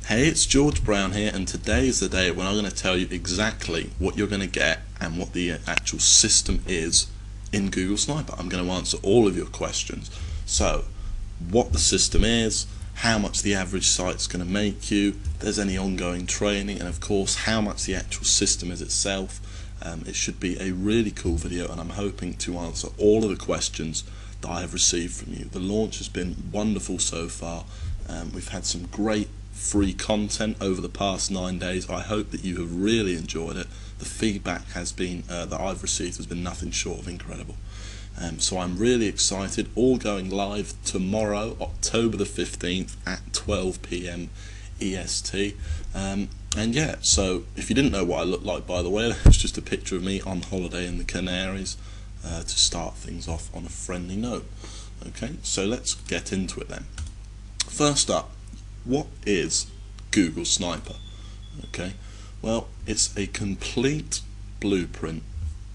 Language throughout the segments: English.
Hey, it's George Brown here, and today is the day when I'm going to tell you exactly what you're going to get and what the actual system is in GoogleSniper. I'm going to answer all of your questions. So, what the system is, how much the average site's going to make you, if there's any ongoing training, and of course how much the actual system is itself. It should be a really cool video, and I'm hoping to answer all of the questions that I have received from you. The launch has been wonderful so far. We've had some great free content over the past 9 days. I hope that you have really enjoyed it. The feedback has been that I've received has been nothing short of incredible. So I'm really excited. All going live tomorrow, October the 15th at 12 PM EST. And yeah, so if you didn't know what I look like, by the way, it's just a picture of me on holiday in the Canaries to start things off on a friendly note. Okay, so let's get into it then. First up, what is GoogleSniper? Okay, well, it's a complete blueprint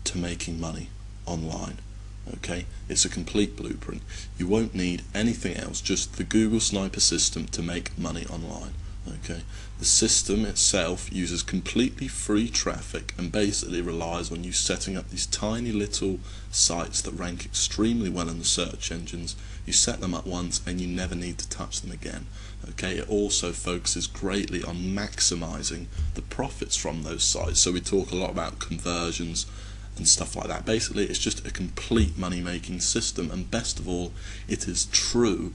to making money online. Okay, it's a complete blueprint. You won't need anything else, just the GoogleSniper system to make money online. Okay, the system itself uses completely free traffic and basically relies on you setting up these tiny little sites that rank extremely well in the search engines. You set them up once and you never need to touch them again. Okay, it also focuses greatly on maximizing the profits from those sites. So we talk a lot about conversions and stuff like that. Basically, it's just a complete money-making system, and best of all, it is true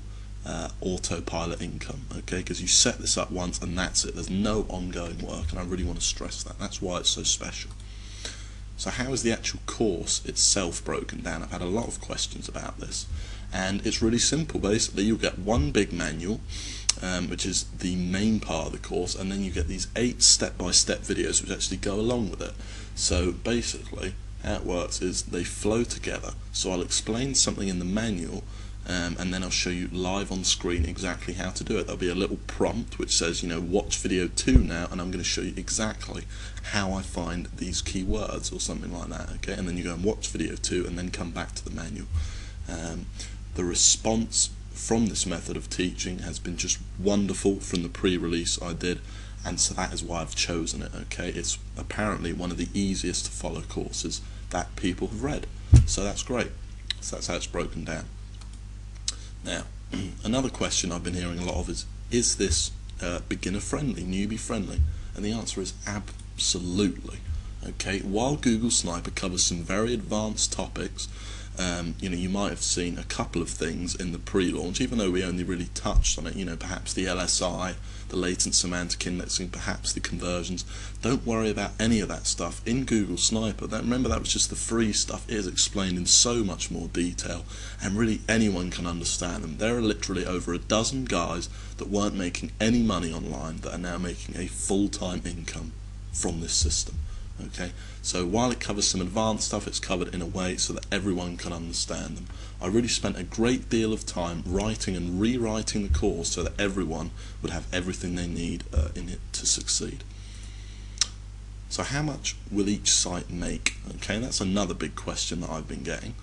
autopilot income, okay, because you set this up once and that's it. There's no ongoing work, and I really want to stress that. That's why it's so special. So how is the actual course itself broken down? I've had a lot of questions about this, and it's really simple. Basically, you'll get one big manual, which is the main part of the course, and then you get these 8 step-by-step videos which actually go along with it. So basically how it works is they flow together. So I'll explain something in the manual, and then I'll show you live on screen exactly how to do it. There'll be a little prompt which says, you know, watch video 2 now, and I'm going to show you exactly how I find these keywords or something like that. Okay, and then you go and watch video 2 and then come back to the manual. The response from this method of teaching has been just wonderful from the pre-release I did, and so that is why I've chosen it. Okay, it's apparently one of the easiest to follow courses that people have read, so that's great. So that's how it's broken down. Now, another question I've been hearing a lot of is this beginner friendly, newbie friendly? And the answer is absolutely. Okay, while GoogleSniper covers some very advanced topics, you know, you might have seen a couple of things in the pre-launch, even though we only really touched on it, you know, perhaps the LSI, the latent semantic indexing, perhaps the conversions. Don't worry about any of that stuff in GoogleSniper. Remember, that was just the free stuff. It is explained in so much more detail, and really anyone can understand them. There are literally over a dozen guys that weren't making any money online that are now making a full-time income from this system. Okay, so while it covers some advanced stuff, it's covered in a way so that everyone can understand them. I really spent a great deal of time writing and rewriting the course so that everyone would have everything they need in it to succeed. So how much will each site make? Okay, that's another big question that I've been getting,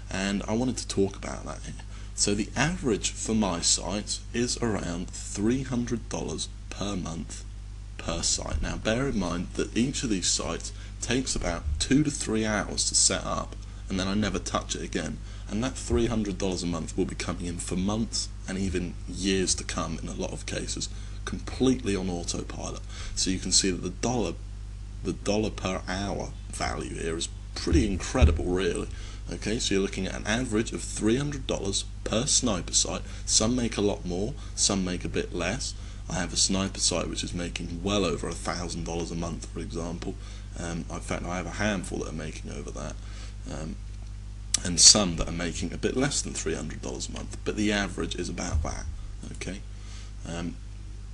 and I wanted to talk about that here. So the average for my site is around $300 per month per site. Now bear in mind that each of these sites takes about 2 to 3 hours to set up, and then I never touch it again, and that $300 a month will be coming in for months and even years to come in a lot of cases, completely on autopilot. So you can see that the dollar per hour value here is pretty incredible, really. Okay, so you're looking at an average of $300 per sniper site. Some make a lot more, some make a bit less. I have a sniper site which is making well over $1,000 a month, for example. In fact, I have a handful that are making over that, and some that are making a bit less than $300 a month, but the average is about that. Okay,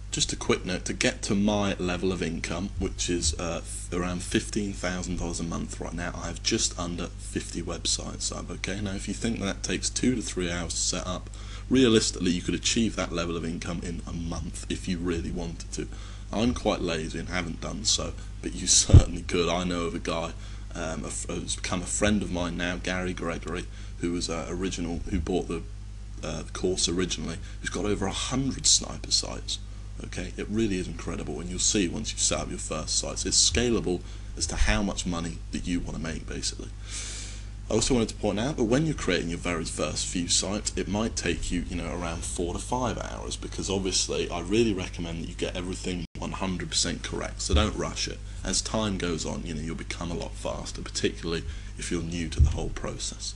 just a quick note, to get to my level of income, which is around $15,000 a month right now, I have just under 50 websites up. Okay, now if you think that takes 2 to 3 hours to set up, realistically you could achieve that level of income in a month if you really wanted to. I'm quite lazy and haven't done so, but you certainly could. I know of a guy who's become a friend of mine now, Gary Gregory, who was who bought the course originally, who's got over 100 sniper sites. Okay, it really is incredible, and you'll see once you set up your first sites. It's scalable as to how much money that you want to make, basically. I also wanted to point out that when you're creating your very first few sites, it might take you, around 4 to 5 hours, because obviously I really recommend that you get everything 100% correct, so don't rush it. As time goes on, you'll become a lot faster, particularly if you're new to the whole process.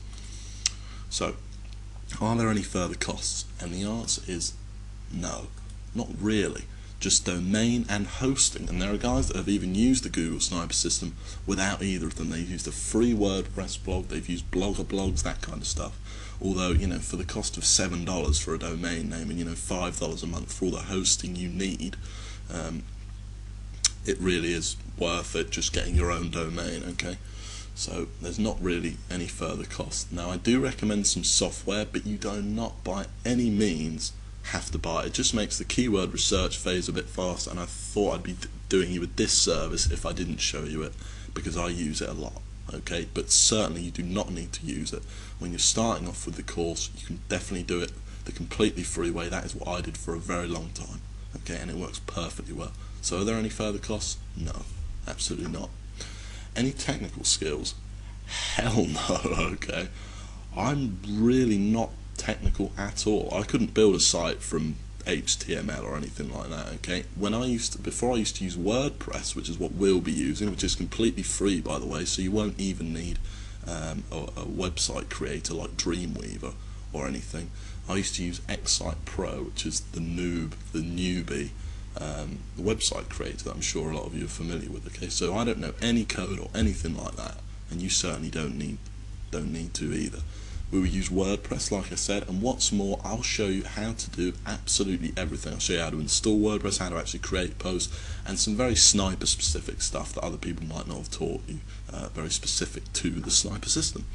So, are there any further costs? And the answer is no, not really. Just domain and hosting, and there are guys that have even used the GoogleSniper system without either of them. They've used a free WordPress blog, they've used Blogger blogs, that kind of stuff. Although, for the cost of $7 for a domain name and $5 a month for all the hosting you need, it really is worth it just getting your own domain. Okay, so there's not really any further cost. Now, I do recommend some software, but you do not by any means have to buy it. It just makes the keyword research phase a bit faster, and I thought I'd be doing you a disservice if I didn't show you it, because I use it a lot. Okay, but certainly you do not need to use it when you're starting off with the course. You can definitely do it the completely free way. That is what I did for a very long time. Okay, and it works perfectly well. So are there any further costs? No, absolutely not. Any technical skills? Hell no. Okay, I'm really not technical at all. I couldn't build a site from HTML or anything like that. Okay, before I used to use WordPress, which is what we'll be using, which is completely free, by the way, so you won't even need a website creator like Dreamweaver or anything. I used to use Xsite Pro, which is the newbie website creator that I'm sure a lot of you are familiar with. Okay, so I don't know any code or anything like that, and you certainly don't need to either. We will use WordPress, like I said, and what's more, I'll show you how to do absolutely everything. I'll show you how to install WordPress, how to actually create posts, and some very sniper specific stuff that other people might not have taught you, very specific to the sniper system.